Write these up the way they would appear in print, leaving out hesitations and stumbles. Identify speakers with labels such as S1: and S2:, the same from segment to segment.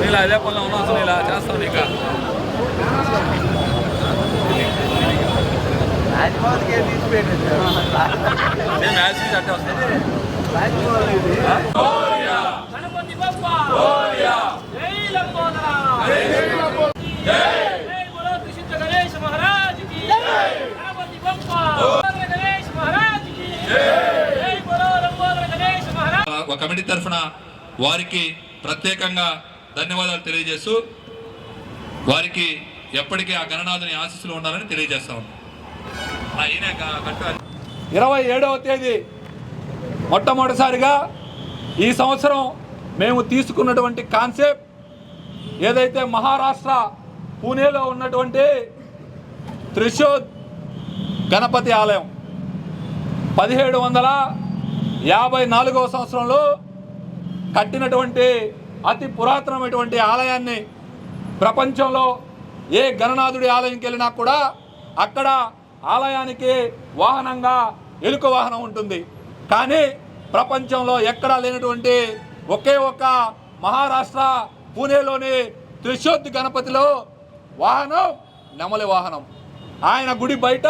S1: ఇలా అదే పనులు ఉన్నా అసలు ఇలా చేస్తాను ఇక నేను మ్యాచ్ నుంచి అట్టే వస్తాను. కమిటీ తరఫున వారికి ప్రత్యేకంగా ధన్యవాదాలు తెలియజేస్తూ వారికి ఎప్పటికీ ఆ గణనాథుని ఆశీస్సులు ఉండాలని తెలియజేస్తా ఉన్నాం. 27వ తేదీ మొట్టమొదటిసారిగా ఈ సంవత్సరం మేము తీసుకున్నటువంటి కాన్సెప్ట్ ఏదైతే మహారాష్ట్ర పూణేలో ఉన్నటువంటి త్రిశూల్ గణపతి ఆలయం 1754వ సంవత్సరంలో కట్టినటువంటి అతి పురాతనమైనటువంటి ఆలయాన్ని ప్రపంచంలో ఏ గణనాథుడి ఆలయంకి వెళ్ళినా కూడా అక్కడ ఆలయానికి వాహనంగా ఎలుక వాహనం ఉంటుంది. కానీ ప్రపంచంలో ఎక్కడా లేనటువంటి ఒకే ఒక్క మహారాష్ట్ర పూణేలోని త్రిశూల్ గణపతిలో వాహనం నెమలి వాహనం. ఆయన గుడి బయట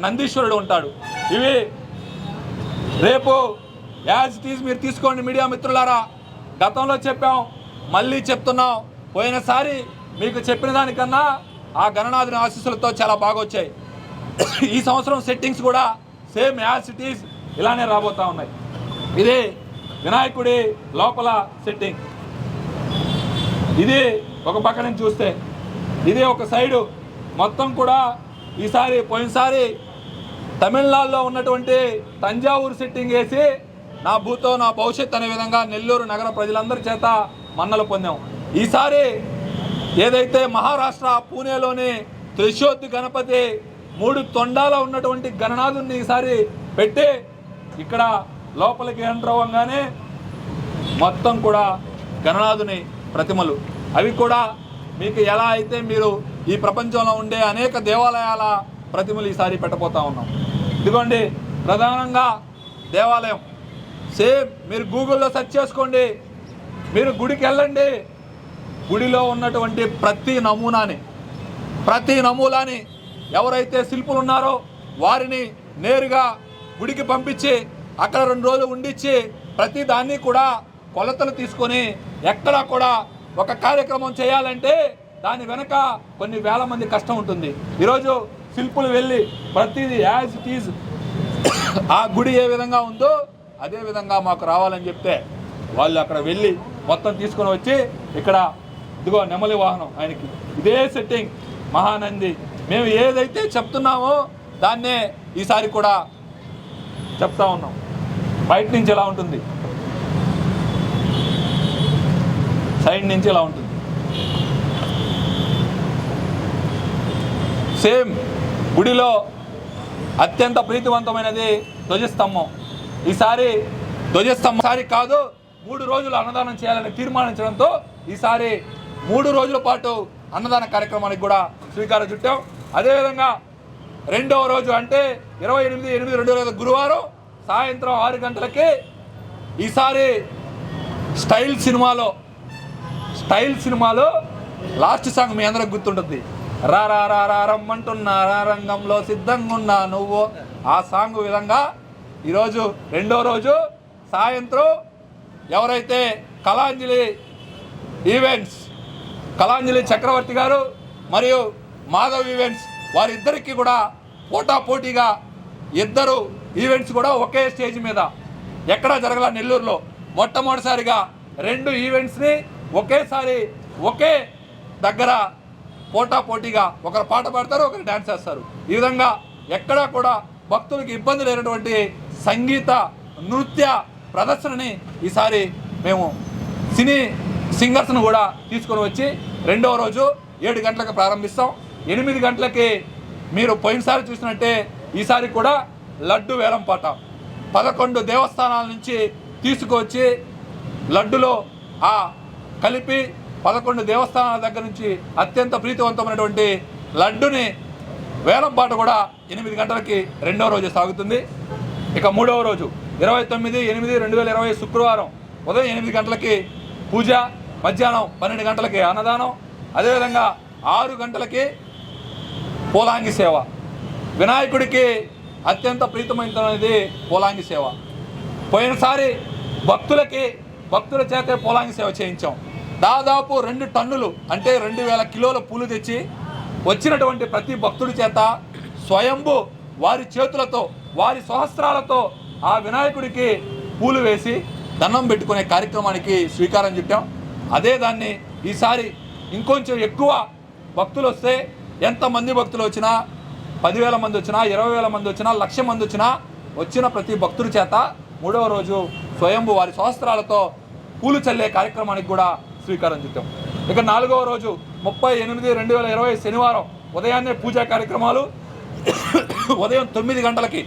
S1: నందీశ్వరుడు ఉంటాడు. ఇవి రేపు యాజ్ ఇట్ ఈజ్ మీరు తీసుకోండి మీడియా మిత్రులారా. గతంలో చెప్పాం, మళ్ళీ చెప్తున్నాం. పోయినసారి మీకు చెప్పిన దానికన్నా ఆ గణనాథుని ఆశీస్సులతో చాలా బాగా వచ్చాయి. ఈ సంవత్సరం సెట్టింగ్స్ కూడా సేమ్ యాజ్ ఇట్ ఈజ్ ఇలానే రాబోతూ ఉన్నాయి. ఇది వినాయకుడి లోపల సెట్టింగ్. ఇది ఒక పక్క నుంచి చూస్తే ఇది ఒక సైడు మొత్తం కూడా ఈసారి పోయినసారి తమిళనాడులో ఉన్నటువంటి తంజావూరు సెట్టింగ్ వేసి నా భూతో నా భవిష్యత్ అనే విధంగా నెల్లూరు నగర ప్రజలందరి చేత మన్నలు పొందాం. ఈసారి ఏదైతే మహారాష్ట్ర పూణేలోని త్రిశూల్ గణపతి 3 తొండాల ఉన్నటువంటి గణనాథుని ఈసారి పెట్టి ఇక్కడ లోపలికి ఎంటర్ అవ్వగానే మొత్తం కూడా గణనాథుని ప్రతిమలు అవి కూడా మీకు ఎలా అయితే మీరు ఈ ప్రపంచంలో ఉండే అనేక దేవాలయాల ప్రతిమలు ఈసారి పెట్టబోతా ఉన్నాం. ఇదిగోండి ప్రధానంగా దేవాలయం సేమ్ మీరు గూగుల్లో సెర్చ్ చేసుకోండి. మీరు గుడికి వెళ్ళండి. గుడిలో ఉన్నటువంటి ప్రతి నమూనాని ఎవరైతే శిల్పులు ఉన్నారో వారిని నేరుగా గుడికి పంపించి అక్కడ 2 రోజులు ఉండిచ్చి ప్రతి దాన్ని కూడా కొలతలు తీసుకొని ఎక్కడా కూడా ఒక కార్యక్రమం చేయాలంటే దాని వెనక కొన్ని వేల మంది కష్టం ఉంటుంది. ఈరోజు శిల్పులు వెళ్ళి ప్రతిదీ యాజ్ ఇట్ ఈజ్ ఆ గుడి ఏ విధంగా ఉందో అదే విధంగా మాకు రావాలని చెప్తే వాళ్ళు అక్కడ వెళ్ళి మొత్తం తీసుకొని వచ్చి ఇక్కడ ఇదిగో నెమలి వాహనం ఆయనకి ఇదే సెట్టింగ్ మహానంది. మేము ఏదైతే చెప్తున్నామో దాన్నే ఈసారి కూడా చెప్తా ఉన్నాం. బయట నుంచి ఎలా ఉంటుంది, సైడ్ నుంచి ఎలా ఉంటుంది, సేమ్ గుడిలో అత్యంత ప్రీతివంతమైనది ధ్వజస్తంభం. ఈసారి ధ్వజస్తంభం కాదు 3 రోజులు అన్నదానం చేయాలని తీర్మానించడంతో ఈసారి 3 రోజుల పాటు అన్నదాన కార్యక్రమానికి కూడా శ్రీకారం చుట్టాం. అదేవిధంగా 2వ రోజు అంటే 28/8/2020 గురువారం సాయంత్రం 6 గంటలకి ఈసారి స్టైల్ సినిమాలో లాస్ట్ సాంగ్ మీ అందరికి గుర్తుంటుంది. రమ్మంటున్నా రంగంలో సిద్ధంగా ఉన్నా నువ్వు ఆ సాంగ్ విధంగా ఈరోజు 2వ రోజు సాయంత్రం ఎవరైతే కళాంజలి చక్రవర్తి గారు మరియు మాధవ్ ఈవెంట్స్ వారిద్దరికీ కూడా పోటాపోటీగా 2 ఈవెంట్స్ కూడా ఒకే స్టేజ్ మీద ఎక్కడా జరగల నెల్లూరులో మొట్టమొదటిసారిగా 2 ఈవెంట్స్ని ఒకేసారి ఒకే దగ్గర పోటాపోటీగా ఒకరు పాట పాడతారు, ఒకరు డ్యాన్స్ చేస్తారు. ఈ విధంగా ఎక్కడా కూడా భక్తులకు ఇబ్బంది లేనటువంటి సంగీత నృత్య ప్రదర్శనని ఈసారి మేము సినీ సింగర్స్ను కూడా తీసుకొని వచ్చి 2వ రోజు 7 గంటలకు ప్రారంభిస్తాం. 8 గంటలకి మీరు పోయినసారి చూసినట్టే ఈసారి కూడా లడ్డు వేలంపాట 11 దేవస్థానాల నుంచి తీసుకొచ్చి లడ్డులో కలిపి 11 దేవస్థానాల దగ్గర నుంచి అత్యంత ప్రీతివంతమైనటువంటి లడ్డుని వేలంపాట కూడా 8 గంటలకి 2వ రోజు సాగుతుంది. ఇక 3వ రోజు 29/8/2020 శుక్రవారం ఉదయం 8 గంటలకి పూజ, మధ్యాహ్నం 12 గంటలకి అన్నదానం, అదేవిధంగా 6 గంటలకి పోలాంగి సేవ. వినాయకుడికి అత్యంత ప్రీతమైనది పోలాంగి సేవ. పోయినసారి భక్తుల చేతే పోలాంగి సేవ చేయించాం. దాదాపు 2 టన్నులు అంటే 2000 కిలోల పూలు తెచ్చి వచ్చినటువంటి ప్రతి భక్తుడి చేత స్వయంభూ వారి చేతులతో వారి సహస్రాలతో ఆ వినాయకుడికి పూలు వేసి దండం పెట్టుకునే కార్యక్రమానికి శ్రీకారం చుట్టాం. అదే దాన్ని ఈసారి ఇంకొంచెం ఎక్కువ భక్తులు వస్తే, ఎంతమంది భక్తులు వచ్చినా, 10,000 మంది వచ్చినా, 20,000 మంది వచ్చినా, 1,00,000 మంది వచ్చినా, వచ్చిన ప్రతి భక్తుడి చేత 3వ రోజు స్వయంభూ వారి సహస్రాలతో పూలు చల్లే కార్యక్రమానికి కూడా శ్రీకారం చుట్టాం. ఇక 4వ రోజు 30/8/2020 శనివారం ఉదయాన్నే పూజా కార్యక్రమాలు. ఉదయం 9 గంటలకి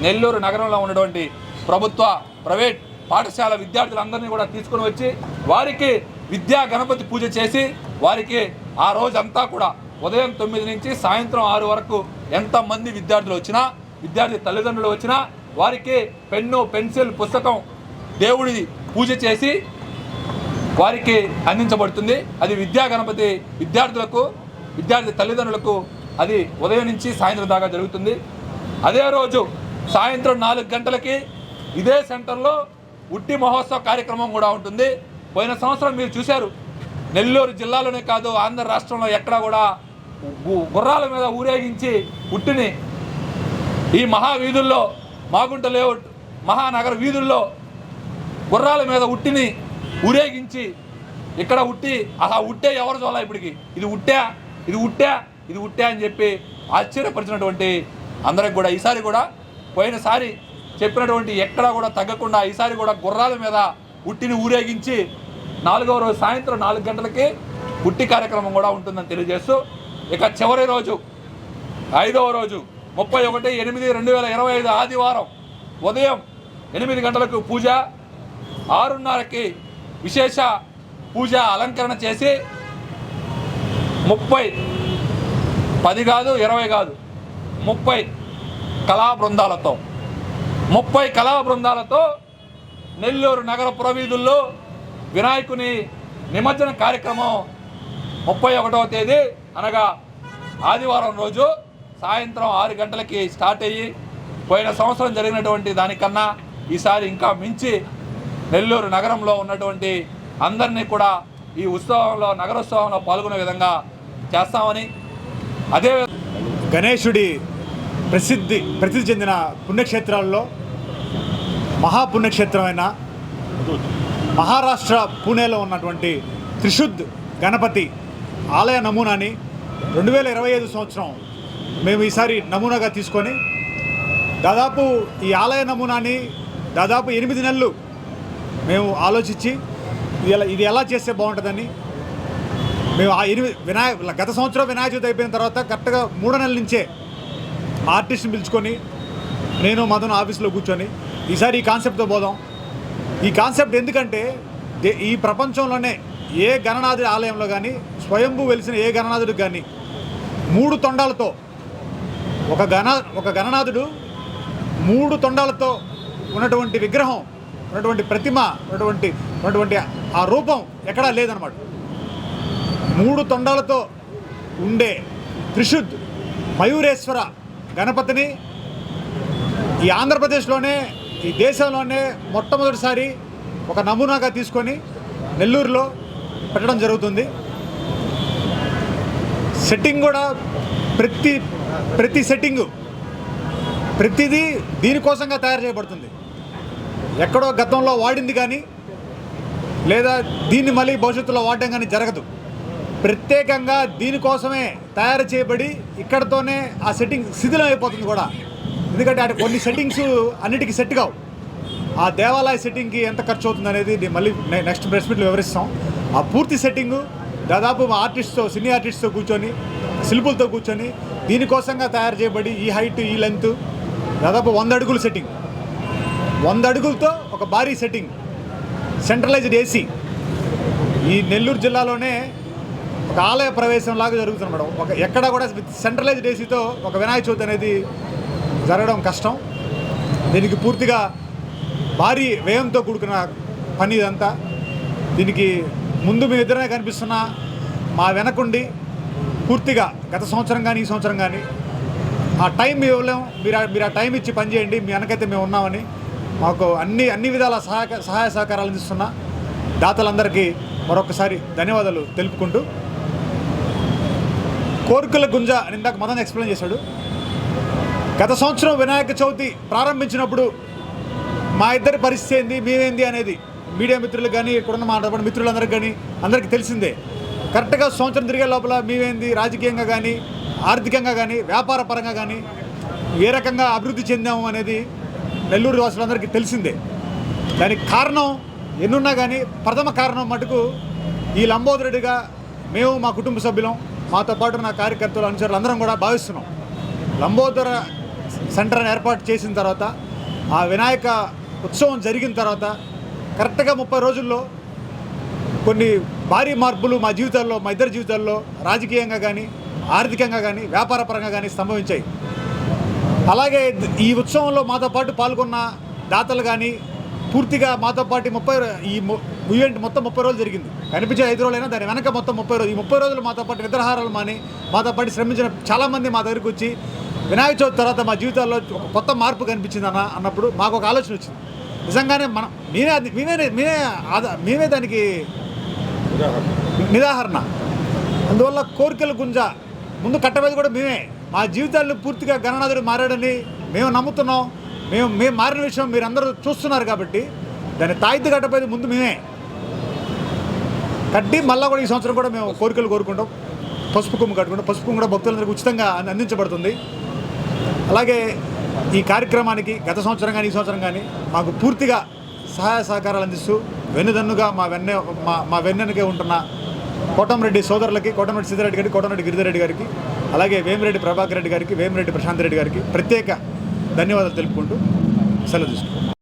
S1: నెల్లూరు నగరంలో ఉన్నటువంటి ప్రభుత్వ, ప్రైవేట్ పాఠశాల విద్యార్థులందరినీ కూడా తీసుకుని వచ్చి వారికి విద్యా గణపతి పూజ చేసి వారికి ఆ రోజంతా కూడా ఉదయం 9 నుంచి సాయంత్రం 6 వరకు ఎంతమంది విద్యార్థులు వచ్చినా, విద్యార్థి తల్లిదండ్రులు వచ్చినా వారికి పెన్ను, పెన్సిల్, పుస్తకం, దేవుడి పూజ చేసి వారికి అందించబడుతుంది. అది విద్యా గణపతి విద్యార్థులకు, విద్యార్థి తల్లిదండ్రులకు అది ఉదయం నుంచి సాయంత్రం దాకా జరుగుతుంది. అదే రోజు సాయంత్రం 4 గంటలకి ఇదే సెంటర్లో ఉట్టి మహోత్సవ కార్యక్రమం కూడా ఉంటుంది. పోయిన సంవత్సరం మీరు చూశారు, నెల్లూరు జిల్లాలోనే కాదు ఆంధ్ర రాష్ట్రంలో ఎక్కడా కూడా గుర్రాల మీద ఊరేగించి ఉట్టిని ఈ మహావీధుల్లో, మాగుంట లేఅవుట్ మహానగర వీధుల్లో గుర్రాల మీద ఉట్టిని ఊరేగించి ఇక్కడ ఉట్టి ఆ ఉట్టే ఎవరు చూడాలి ఇప్పటికి, ఇది ఉట్టా అని చెప్పి ఆశ్చర్యపరిచినటువంటి అందరికి కూడా ఈసారి కూడా పోయినసారి చెప్పినటువంటి ఎక్కడా కూడా తగ్గకుండా ఈసారి కూడా గుర్రాల మీద ఉట్టిని ఊరేగించి 4వ రోజు సాయంత్రం 4 గంటలకి ఉట్టి కార్యక్రమం కూడా ఉంటుందని తెలియజేస్తూ, ఇక చివరి రోజు 5వ రోజు 31/8/2025 ఆదివారం ఉదయం 8 గంటలకు పూజ, 6:30కి విశేష పూజ అలంకరణ చేసి 10 కాదు 20 కాదు 30 కళా బృందాలతో నెల్లూరు నగర పురవీధుల్లో వినాయకుని నిమజ్జన కార్యక్రమం 31వ తేదీ అనగా ఆదివారం రోజు సాయంత్రం 6 గంటలకి స్టార్ట్ అయ్యి పోయిన సంవత్సరం జరిగినటువంటి దానికన్నా ఈసారి ఇంకా మించి నెల్లూరు నగరంలో ఉన్నటువంటి అందరినీ కూడా ఈ ఉత్సవంలో, నగరోత్సవంలో పాల్గొనే విధంగా చేస్తామని, అదే
S2: గణేశుడి ప్రసిద్ధి చెందిన పుణ్యక్షేత్రాల్లో మహాపుణ్యక్షేత్రమైన మహారాష్ట్ర పూణేలో ఉన్నటువంటి త్రిశుద్ధ్ గణపతి ఆలయ నమూనాని 2025 సంవత్సరం మేము ఈసారి నమూనాగా తీసుకొని దాదాపు ఈ ఆలయ నమూనాని దాదాపు 8 నెలలు మేము ఆలోచించి ఇది ఎలా చేస్తే బాగుంటుందని మేము గత సంవత్సరం వినాయక చవితి అయిపోయిన తర్వాత కరెక్ట్గా 3 నెలల నుంచే ఆర్టిస్ట్ని పిలుచుకొని నేను మదన్ ఆఫీస్లో కూర్చొని ఈసారి ఈ కాన్సెప్ట్తో పోదాం. ఈ కాన్సెప్ట్ ఎందుకంటే ఈ ప్రపంచంలోనే ఏ గణనాథుడి ఆలయంలో కానీ, స్వయంభూ వెలిసిన ఏ గణనాథుడికి కానీ 3 తొండాలతో ఒక గణనాథుడు 3 తొండాలతో ఉన్నటువంటి విగ్రహం, ఉన్నటువంటి ప్రతిమ, ఉన్నటువంటి ఆ రూపం ఎక్కడా లేదనమాట. 3 తొండాలతో ఉండే త్రిశుద్ధ్ మయూరేశ్వర గణపతిని ఈ ఆంధ్రప్రదేశ్లోనే, ఈ దేశంలోనే మొట్టమొదటిసారి ఒక నమూనాగా తీసుకొని నెల్లూరులో పెట్టడం జరుగుతుంది. సెట్టింగ్ కూడా ప్రతి సెట్టింగు ప్రతిదీ దీనికోసంగా తయారు చేయబడుతుంది. ఎక్కడో గతంలో వాడింది కానీ లేదా దీన్ని మళ్ళీ భవిష్యత్తులో వాడడం కానీ జరగదు. ప్రత్యేకంగా దీనికోసమే తయారు చేయబడి ఇక్కడతోనే ఆ సెట్టింగ్ శిథిలం అయిపోతుంది కూడా. ఎందుకంటే అటు కొన్ని సెట్టింగ్స్ అన్నిటికీ సెట్ కావు. ఆ దేవాలయ సెట్టింగ్కి ఎంత ఖర్చు అవుతుంది అనేది మళ్ళీ నెక్స్ట్ ప్రెస్ మీట్లో వివరిస్తాం. ఆ పూర్తి సెట్టింగు దాదాపు మా ఆర్టిస్ట్తో, సినీ ఆర్టిస్ట్తో కూర్చొని, శిల్పులతో కూర్చొని దీనికోసంగా తయారు చేయబడి ఈ హైట్, ఈ లెంత్ దాదాపు 100 అడుగుల సెట్టింగ్, 100 అడుగులతో ఒక భారీ సెట్టింగ్, సెంట్రలైజ్డ్ ఏసీ. ఈ నెల్లూరు జిల్లాలోనే ఒక ఆలయ ప్రవేశం లాగా జరుగుతుంది మేడం. ఎక్కడ కూడా సెంట్రలైజ్డ్ ఏసీతో ఒక వినాయక చవితి అనేది జరగడం కష్టం. దీనికి పూర్తిగా భారీ వ్యయంతో కూడుకున్న పని ఇదంతా. దీనికి ముందు మీ ఇద్దరే కనిపిస్తున్న మా వెనకుండి పూర్తిగా గత సంవత్సరం కానీ ఈ సంవత్సరం కానీ ఆ టైం ఇవ్వలేము. మీరు ఆ టైం ఇచ్చి పనిచేయండి, మీ వెనకైతే మేము ఉన్నామని మాకు అన్ని విధాల సహాయ సహకారాలు అందిస్తున్న దాతలందరికీ మరొకసారి ధన్యవాదాలు తెలుపుకుంటూ, కోరికల గుంజ అని ఇందాక మదన్ ఎక్స్ప్లెయిన్ చేశాడు. గత సంవత్సరం వినాయక చవితి ప్రారంభించినప్పుడు మా ఇద్దరి పరిస్థితి ఏంది, మేమేంది అనేది మీడియా మిత్రులకు కానీ ఇక్కడున్న మా మిత్రులందరికీ కానీ అందరికీ తెలిసిందే. కరెక్ట్గా సంవత్సరం తిరిగే లోపల మేమేంది రాజకీయంగా కానీ ఆర్థికంగా కానీ వ్యాపార పరంగా కానీ ఏ రకంగా అభివృద్ధి చెందాము అనేది నెల్లూరు వాసులందరికీ తెలిసిందే. దానికి కారణం ఎన్నున్నా కానీ ప్రథమ కారణం మటుకు ఈ లంబోదరుడిగా మేము, మా కుటుంబ సభ్యులం, మాతో పాటు నా కార్యకర్తలు, అనుచరులు అందరం కూడా భావిస్తున్నాం. లంబోదర సెంటర్ని ఏర్పాటు చేసిన తర్వాత, ఆ వినాయక ఉత్సవం జరిగిన తర్వాత కరెక్ట్గా 30 రోజుల్లో కొన్ని భారీ మార్పులు మా జీవితాల్లో, మా ఇద్దరి జీవితాల్లో రాజకీయంగా కానీ ఆర్థికంగా కానీ వ్యాపార పరంగా కానీ సంభవించాయి. అలాగే ఈ ఉత్సవంలో మాతో పాటు పాల్గొన్న దాతలు కానీ పూర్తిగా మాతో పాటు ఈ ఈవెంట్ మొత్తం 30 రోజులు జరిగింది. కనిపించే 5 రోజులైనా దాని వెనక మొత్తం 30 రోజులు. ఈ 30 రోజులు మాతో పాటు నిద్రాహారాలు మాని మాతో పాటు శ్రమించిన చాలామంది మా దగ్గరికి వచ్చి వినాయక చవితి తర్వాత మా జీవితాల్లో ఒక కొత్త మార్పు కనిపించింది అన్నప్పుడు మాకు ఒక ఆలోచన వచ్చింది. నిజంగానే మేమే దానికి నిదాహరణ. అందువల్ల కోరికల గుంజ ముందు కట్టబేది కూడా మేమే. మా జీవితాలను పూర్తిగా గణనాథుడు మారాడని మేము నమ్ముతున్నాం. మేము మారిన విషయం మీరు అందరూ చూస్తున్నారు కాబట్టి దాన్ని తాయిత్తు కట్టబోయేది ముందు మేమే కట్టి, మళ్ళీ కూడా ఈ సంవత్సరం కూడా మేము కోరికలు కోరుకుంటాం. పసుపు కొమ్ము కట్టుకుంటాం. పసుపు కొమ్ము కూడా భక్తులందరికీ ఉచితంగా అందించబడుతుంది. అలాగే ఈ కార్యక్రమానికి గత సంవత్సరం కానీ ఈ సంవత్సరం కానీ మాకు పూర్తిగా సహాయ సహకారాలు అందిస్తూ వెన్నుదన్నుగా మా వెన్నెనకే ఉంటున్న కోటంరెడ్డి సోదరులకి, కోటంరెడ్డి సిద్ధిరెడ్డి గారికి, కోటంరెడ్డి గిరిధరెడ్డి గారికి, అలాగే వేమిరెడ్డి ప్రభాకర్ రెడ్డి గారికి, వేమిరెడ్డి ప్రశాంత్ రెడ్డి గారికి ప్రత్యేక ధన్యవాదాలు తెలుపుకుంటూ సెలవు తీసుకుంటాం.